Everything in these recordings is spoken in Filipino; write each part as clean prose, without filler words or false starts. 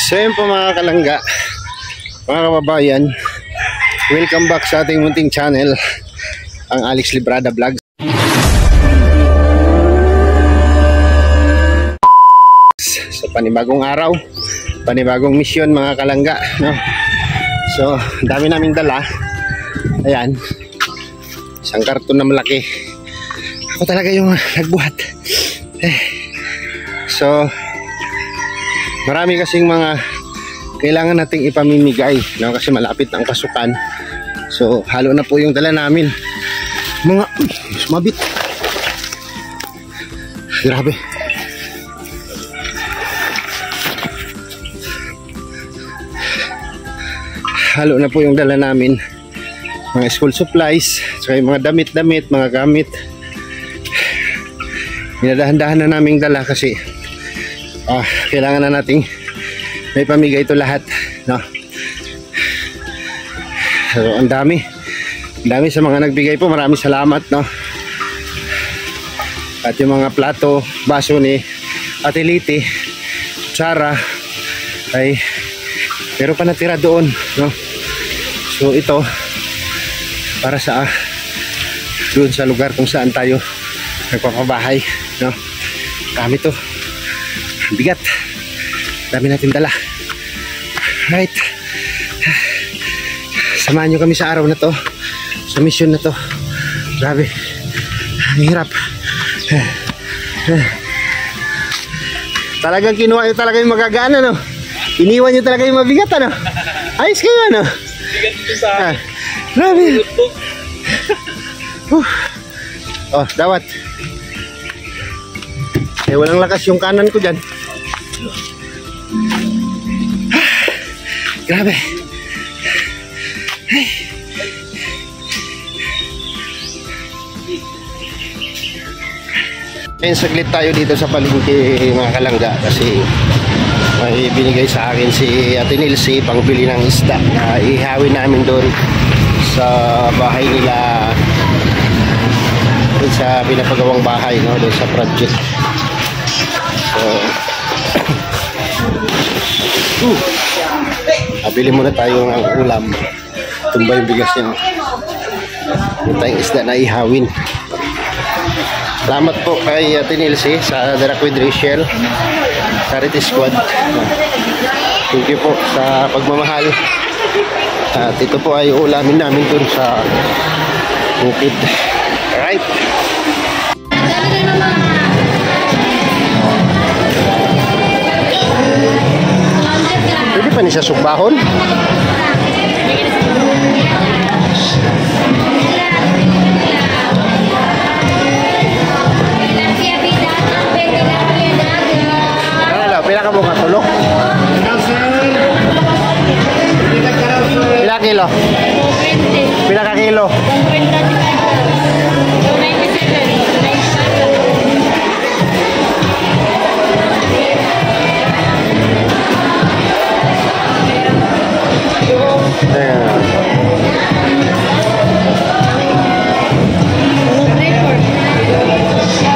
So yun po mga kalangga, mga kababayan, welcome back sa ating munting channel, ang Alex Librada Vlogs. So panibagong araw, panibagong misyon mga kalangga, no? So dami naming dala. Ayan, isang karton na malaki. Ako talaga yung nagbuhat. So marami kasing mga kailangan nating ipamimigay, no? Kasi malapit ang pasukan. So halo na po yung dala namin. Mga sumabit. Grabe. Halo na po yung dala namin. Mga school supplies, saka yung mga damit-damit, mga gamit. Dinadahan-dahan na naming dala kasi kailangan na nating may pamigay ito lahat, no? So ang dami sa mga nagbigay po, maraming salamat, no? At yung mga plato, baso ni Ate Liti, Sara, ay meron pa natira doon, no? So ito para sa doon sa lugar kung saan tayo nagpapabahay, no? Kami to bigat, dami natin dala. Right, samahan nyo kami sa araw na to, sa mission na to. Grabe, ang hirap. Talagang kinuha nyo talaga yung magagaan, no? Iniwan nyo talaga yung mabigat, ano? Ayos kayo, ano? Grabe. Oh, dawat. Walang lakas yung kanan ko dyan. Grabe. Ngayon saglit tayo dito sa palengke mga kalangga, kasi may binigay sa akin si Ate Nilsi pangbili ng isda na ihawin namin doon sa bahay nila, doon sa pinapagawang bahay, no? Doon sa project. So bili muna tayo ng ulam. Tumba yung bigas niya. Yung tayong isda na ihawin. Salamat po kay Ate Nilsi sa Daraquid Rachel Charity Squad. Thank you po sa pagmamahal. At ito po ay ulamin namin dun sa bukid. Alright. Pwede pa niya sugbahon? Ano, pila ka buka tulok? Pila kilo? Pila ka kilo?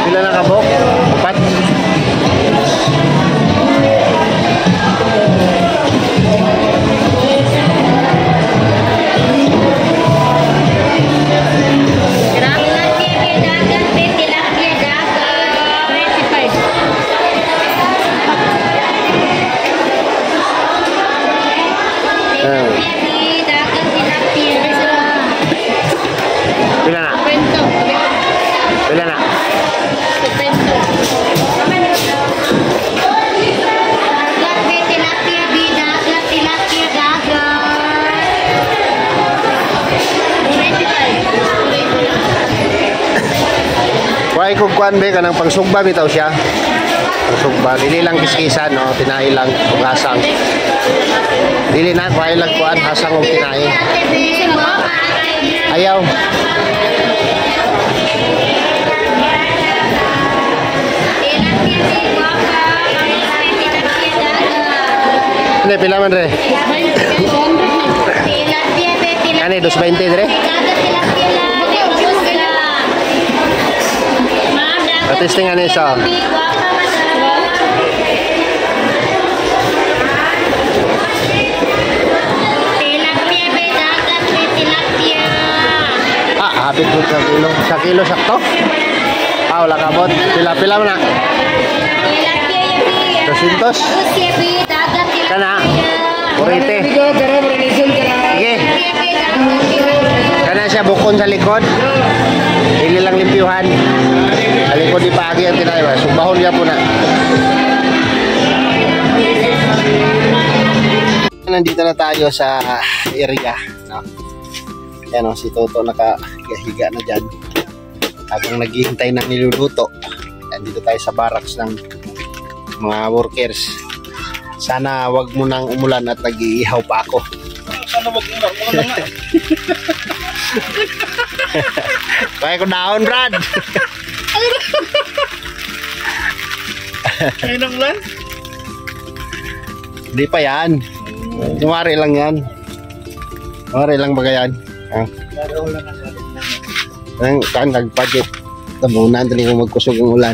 Pila na kabok? 4? Kuhay kong kuhan be ka ng pangsugba bitaw siya. Pangsugba, dili lang kiskisan, no? Tinahi lang kung hasang. Dili na, kuhay lang kuhan, hasang o tinahi. Ayaw. Hindi, pila man re. Ano, 220 re? Testing ano isa. 250 ka kilo. Sa kilo sakto? Ah, wala ka bot. Pila mo na. 200. Kana. Kurite. Sige. Kana siya bukon sa likod. Ili lang limpyuhan. Sa likod di paagi ang tinay ba. Subahon niya po na. Nandito na tayo sa area, no? Yan o, si Toto nakahiga na dyan habang naghihintay ng niluluto. Nandito tayo sa barracks ng mga workers. Sana wag mo nang umulan at nag-iihaw pa ako. Sana wag umulan nga. Kaya ko down, Brad. Ay nang lan? Hindi pa yan. Kumari lang yan. Kumari lang ba yan? Kaan nag-budget. Tabunan, dali ko magkusog ng ulan.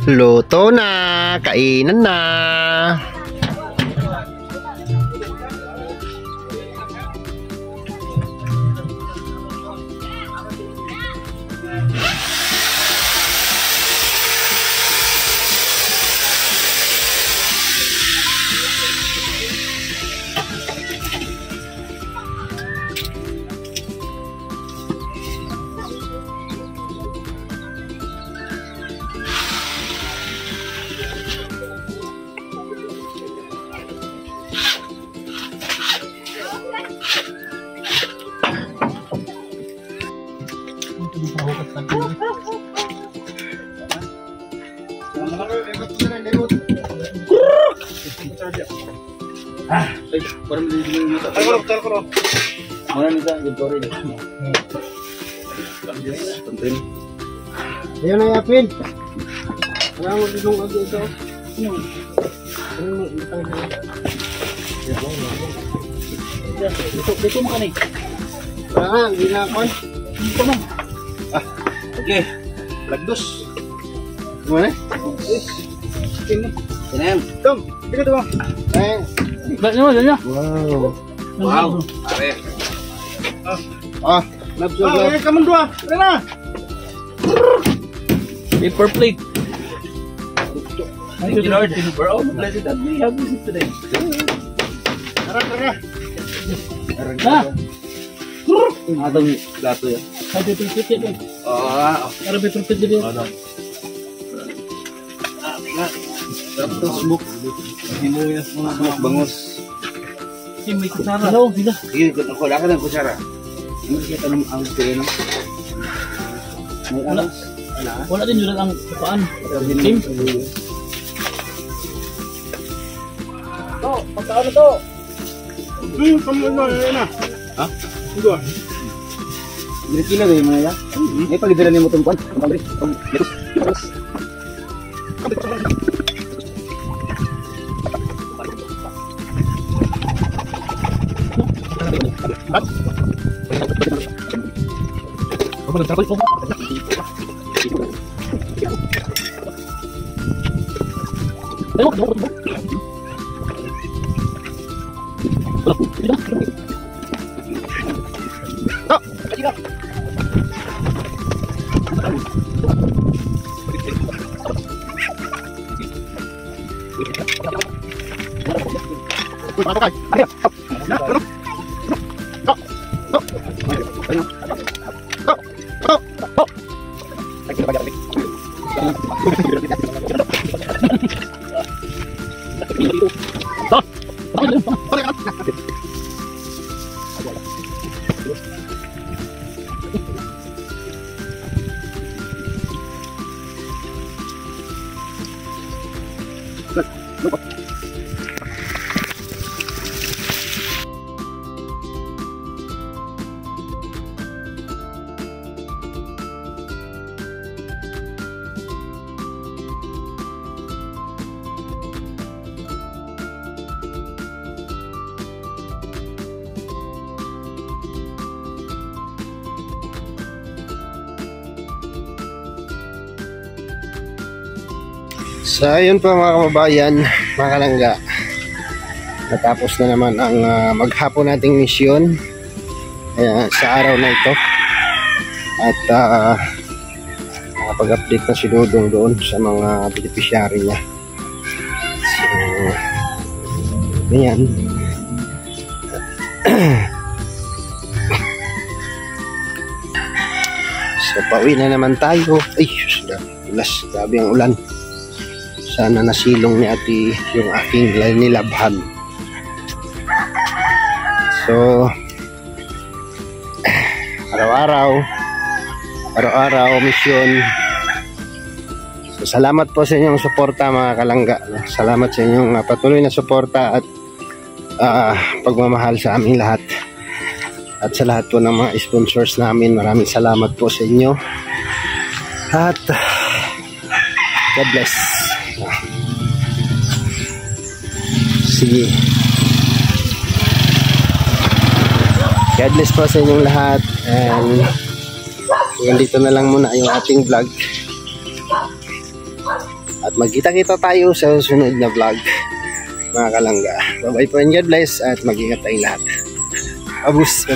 Luto na, kainan na. Ayan na yapin. Wala mo dinong agi ito. Dito mo kanay. Hindi na ako. Dito mo. Okay. Lagdos. Gimana? Sini. Sini. Tom, dito mo. Bakit mo dyan? Wow. Are. Labs of love. Kamu dua. Rena. Paper plate. Thank you, Lord. We're all blessed that we have this today. Tara. Atong plato yan. Ay, paper plate yan. Para paper plate din. Tapos book. Hinuyas mga bangos. May kutsara. Hello, sila. Sige, wala ka ng kutsara. Ano kita ng ang sila no? Wala din yun ang kupaan. Tim? To, pagkaan na to. Kamu na. Ha? Ito. Diriki na kayo mga ya? May pagdala niyo mo itong kuwan. So ayun po mga kababayan, mga kalangga, natapos na naman ang maghapon nating misyon sa araw na ito. At nakapag-update na si Dudong doon sa mga beneficiary niya. So ganyan. So pauwi na naman tayo. Ay, grabe ang ulan. Sana nasilong ni ate yung aking nilabhan. So araw-araw misyon. So salamat po sa inyong suporta mga kalangga. Salamat sa inyong patuloy na suporta at pagmamahal sa aming lahat. At sa lahat po ng mga sponsors namin, maraming salamat po sa inyo. At God bless. Sige. God bless po sa inyong lahat. And dito na lang muna yung ating vlog. At magkita-kita tayo sa susunod na vlog mga kalangga. Bye bye po and God bless. At mag-ingat tayong lahat. Abus.